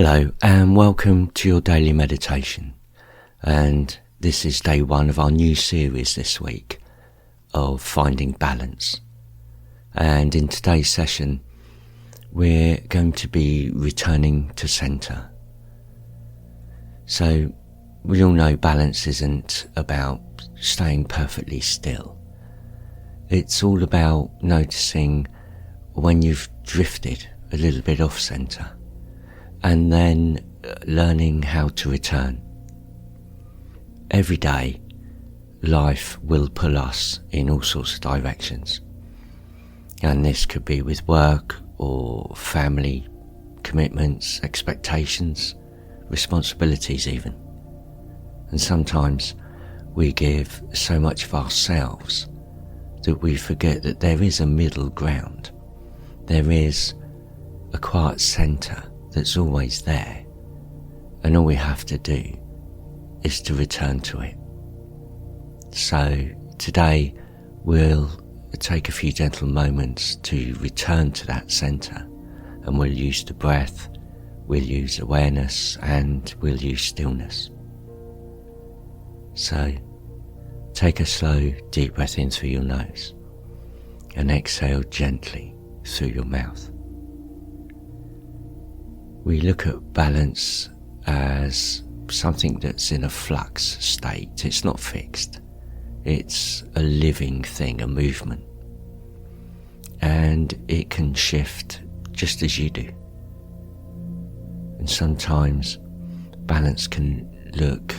Hello and welcome to your daily meditation, and this is day one of our new series this week of finding balance. And in today's session we're going to be returning to centre. So we all know balance isn't about staying perfectly still. It's all about noticing when you've drifted a little bit off centre, and then learning how to return. Every day, life will pull us in all sorts of directions. And this could be with work or family, commitments, expectations, responsibilities even. And sometimes we give so much of ourselves that we forget that there is a middle ground. There is a quiet centre that's always there, and all we have to do is to return to it. So today we'll take a few gentle moments to return to that centre, and we'll use the breath, we'll use awareness, and we'll use stillness. So take a slow deep breath in through your nose and exhale gently through your mouth. We look at balance as something that's in a flux state. It's not fixed. It's a living thing, a movement. And it can shift just as you do. And sometimes balance can look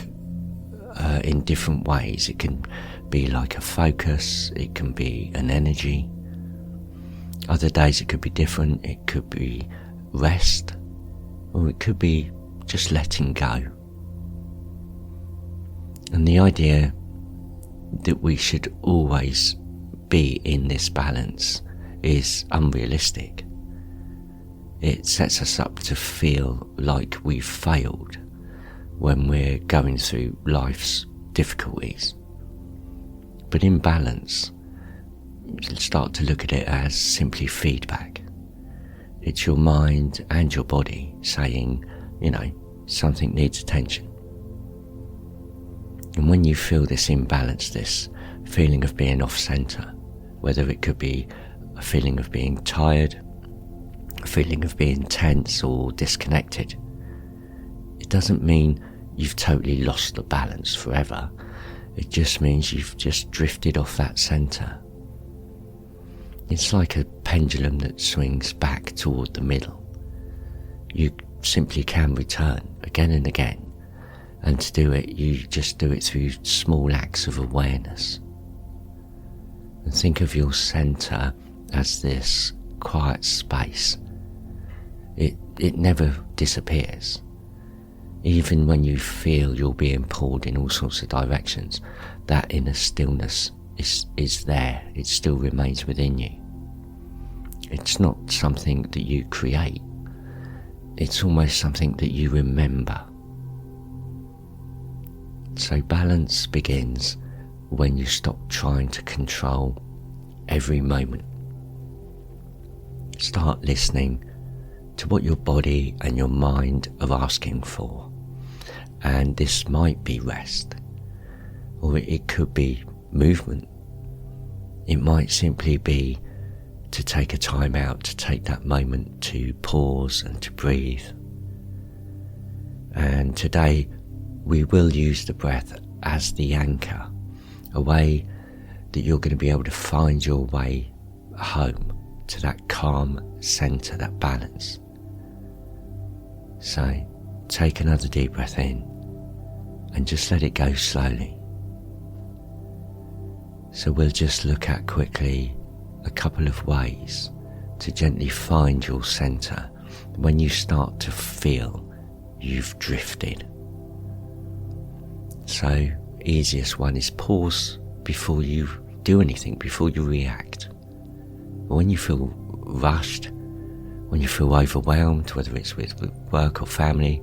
in different ways. It can be like a focus, it can be an energy. Other days it could be different. It could be rest, or it could be just letting go. And the idea that we should always be in this balance is unrealistic. It sets us up to feel like we've failed when we're going through life's difficulties. But in balance, start to look at it as simply feedback. It's your mind and your body saying, something needs attention. And when you feel this imbalance, this feeling of being off centre, whether it could be a feeling of being tired, a feeling of being tense or disconnected, it doesn't mean you've totally lost the balance forever. It just means you've just drifted off that centre. It's like a pendulum that swings back toward the middle. You simply can return again and again, and to do it, you just do it through small acts of awareness. And think of your centre as this quiet space. It never disappears. Even when you feel you're being pulled in all sorts of directions, that inner stillness is there. It still remains within you. It's not something that you create. It's almost something that you remember. So balance begins when you stop trying to control every moment. Start listening to what your body and your mind are asking for. And this might be rest, or it could be movement. It might simply be to take a time out, to take that moment to pause and to breathe. And today we will use the breath as the anchor, a way that you're going to be able to find your way home to that calm centre, that balance. So take another deep breath in and just let it go slowly. So we'll just look at quickly a couple of ways to gently find your centre when you start to feel you've drifted. So, easiest one is pause before you do anything, before you react. When you feel rushed, when you feel overwhelmed, whether it's with work or family,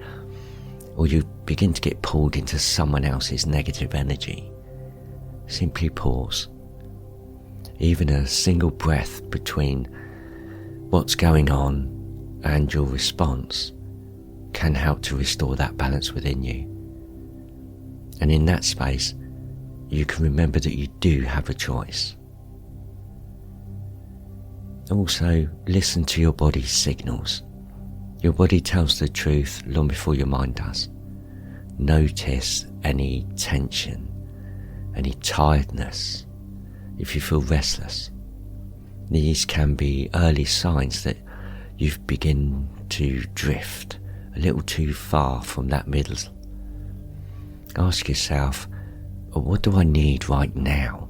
or you begin to get pulled into someone else's negative energy, simply pause. Even a single breath between what's going on and your response can help to restore that balance within you. And in that space, you can remember that you do have a choice. Also, listen to your body's signals. Your body tells the truth long before your mind does. Notice any tension, any tiredness, if you feel restless. These can be early signs that you've begun to drift a little too far from that middle. Ask yourself, what do I need right now?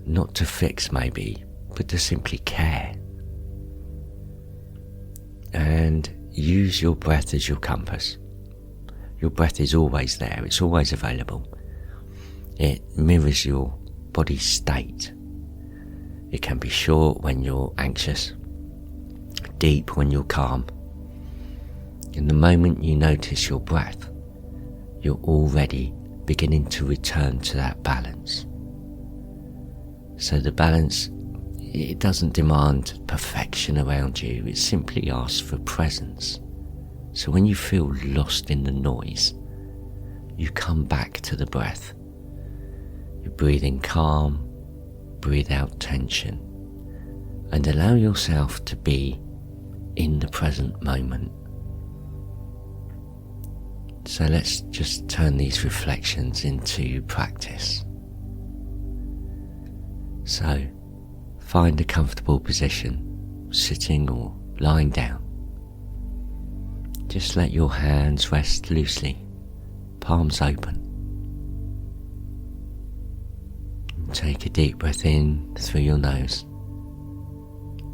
Not to fix maybe, but to simply care. And use your breath as your compass. Your breath is always there, it's always available. It mirrors your body's state. It can be short when you're anxious, deep when you're calm. In the moment you notice your breath, you're already beginning to return to that balance. So the balance, it doesn't demand perfection around you, it simply asks for presence. So when you feel lost in the noise, you come back to the breath. You breathe in calm, breathe out tension, and allow yourself to be in the present moment. So let's just turn these reflections into practice. So, find a comfortable position, sitting or lying down. Just let your hands rest loosely, palms open. Take a deep breath in through your nose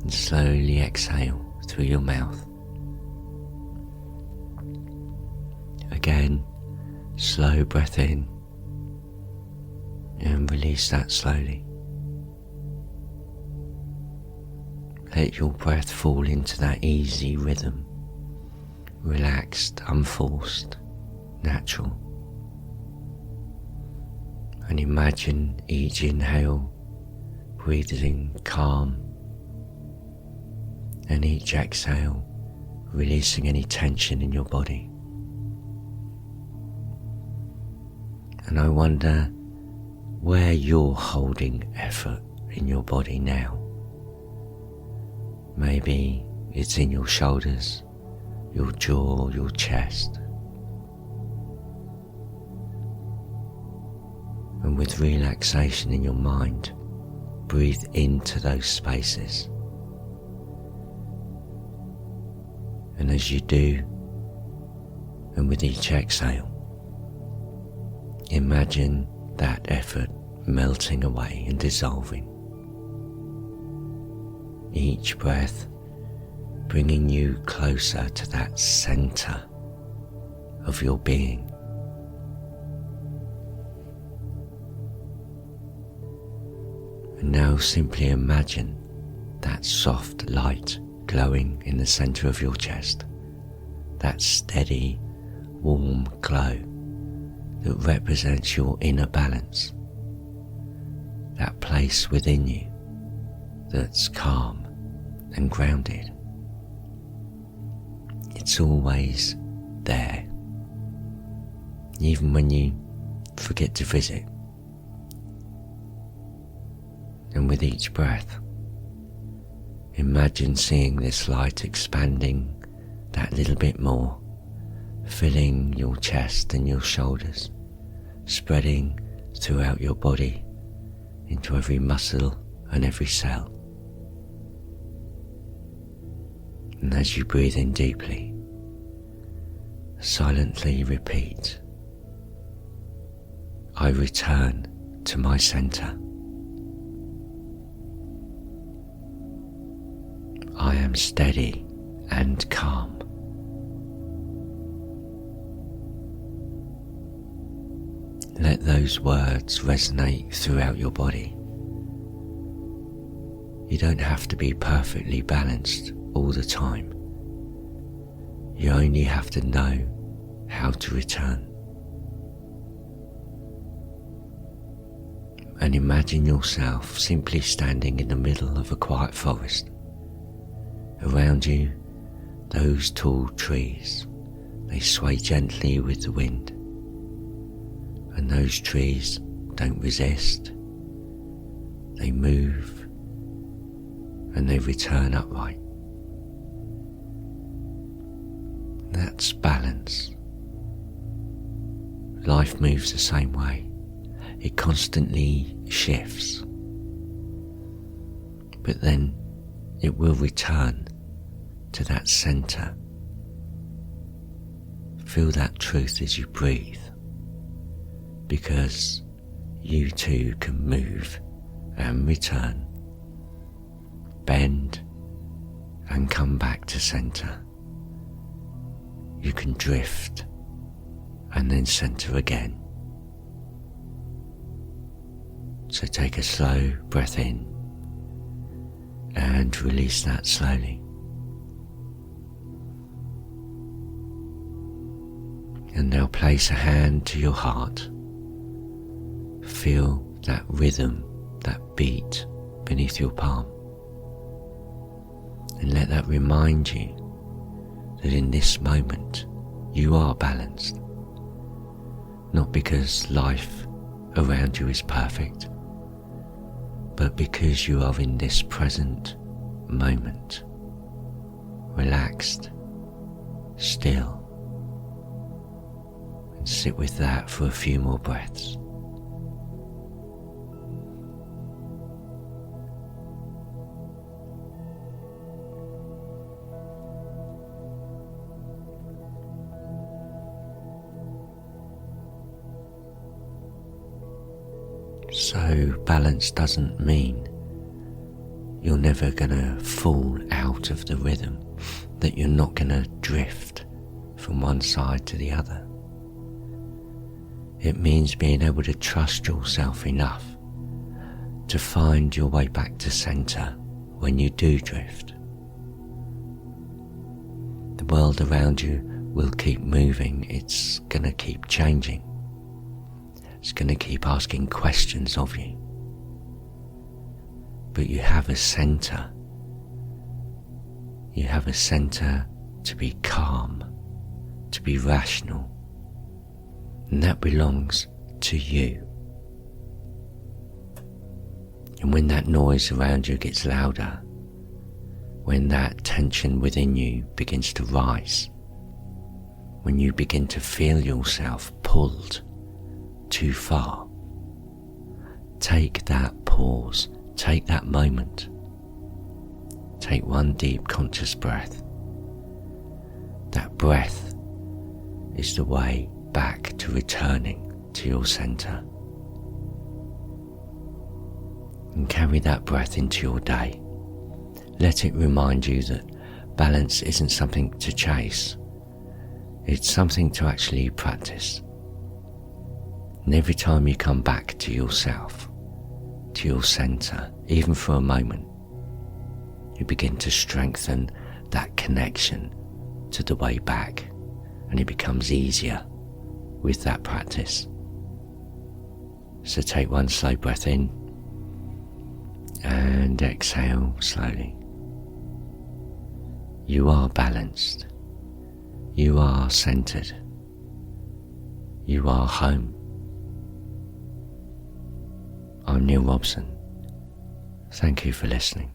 and slowly exhale through your mouth. Again, slow breath in and release that slowly. Let your breath fall into that easy rhythm, relaxed, unforced, natural. And imagine each inhale breathing calm, and each exhale releasing any tension in your body. And I wonder where you're holding effort in your body now. Maybe it's in your shoulders, your jaw, your chest. And with relaxation in your mind, breathe into those spaces. And as you do, and with each exhale, imagine that effort melting away and dissolving. Each breath bringing you closer to that center of your being. And now simply imagine that soft light glowing in the center of your chest, that steady, warm glow that represents your inner balance, that place within you that's calm and grounded. It's always there, even when you forget to visit. And with each breath, imagine seeing this light expanding that little bit more, filling your chest and your shoulders, spreading throughout your body into every muscle and every cell. And as you breathe in deeply, silently repeat, I return to my center. I am steady and calm. Let those words resonate throughout your body. You don't have to be perfectly balanced all the time. You only have to know how to return. And imagine yourself simply standing in the middle of a quiet forest. Around you, those tall trees They sway gently with the wind, and those trees don't resist. They move and they return upright. That's balance. Life moves the same way. It constantly shifts, but then it will return to that center. Feel that truth as you breathe, because you too can move and return, bend and come back to center. You can drift and then center again. So take a slow breath in and release that slowly. And now place a hand to your heart. Feel that rhythm, that beat beneath your palm. And let that remind you that in this moment you are balanced. Not because life around you is perfect, but because you are in this present moment, relaxed, still. And sit with that for a few more breaths. So balance doesn't mean you're never gonna fall out of the rhythm, that you're not gonna drift from one side to the other. It means being able to trust yourself enough to find your way back to center when you do drift. The world around you will keep moving, it's gonna keep changing. It's going to keep asking questions of you. But you have a center. You have a center to be calm, to be rational. And that belongs to you. And when that noise around you gets louder, when that tension within you begins to rise, when you begin to feel yourself pulled too far, take that pause, take that moment, take one deep conscious breath. That breath is the way back to returning to your center. And carry that breath into your day. Let it remind you that balance isn't something to chase, it's something to actually practice. And every time you come back to yourself, to your center, even for a moment, you begin to strengthen that connection to the way back, and it becomes easier with that practice. So take one slow breath in and exhale slowly. You are balanced. You are centered. You are home. I'm Neil Robson. Thank you for listening.